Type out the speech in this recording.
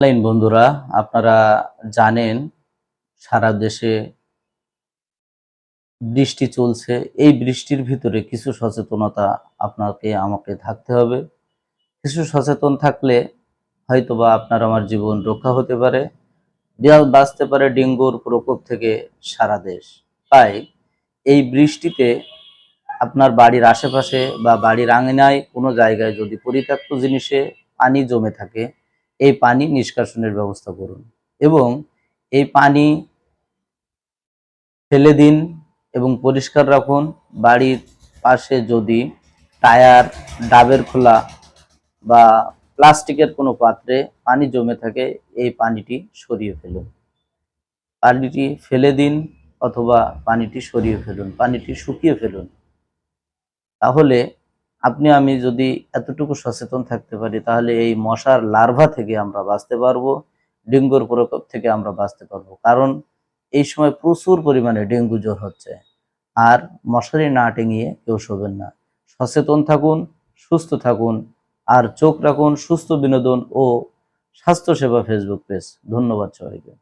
Online বন্ধুরা, আপনারা জানেন সারা দেশে বৃষ্টি চলছে। এই বৃষ্টির ভিতরে কিছু সচেতনতা আপনাকে আমাকে থাকতে হবে। কিছু সচেতন থাকলে হয়তোবা আপনার আমার জীবন রক্ষা হতে পারে, বাঁচতে পারে ডেঙ্গুর প্রকোপ থেকে সারা দেশ। তাই এই বৃষ্টিতে আপনার বাড়ির আশেপাশে বা বাড়ির আঙিনায় কোনো জায়গায় যদি পরিত্যক্ত জিনিসে পানি জমে থাকে, এই পানি নিষ্কাশনের ব্যবস্থা করুন এবং এই পানি ফেলে দিন এবং পরিষ্কার রাখুন। বাড়ির পাশে যদি টায়ার, ডাবের খোলা বা প্লাস্টিকের কোনো পাত্রে পানি জমে থাকে, এই পানিটি সরিয়ে ফেলুন। পানিটি ফেলে দিন অথবা পানিটি সরিয়ে ফেলুন, পানিটি শুকিয়ে ফেলুন। তাহলে আপনি আমি যদি এতটুকু সচেতন থাকতে পারি, তাহলে এই মশার লার্ভা থেকে আমরা বাঁচতে পারবো, ডেঙ্গুর প্রকোপ থেকে আমরা বাঁচতে পারবো। কারণ এই সময় প্রচুর পরিমাণে ডেঙ্গু জ্বর হচ্ছে। আর মশারি না টেঙিয়ে কেউ শোবেন না। সচেতন থাকুন, সুস্থ থাকুন, আর চোখ রাখুন সুস্থ বিনোদন ও স্বাস্থ্যসেবা ফেসবুক পেজ। ধন্যবাদ সবাইকে।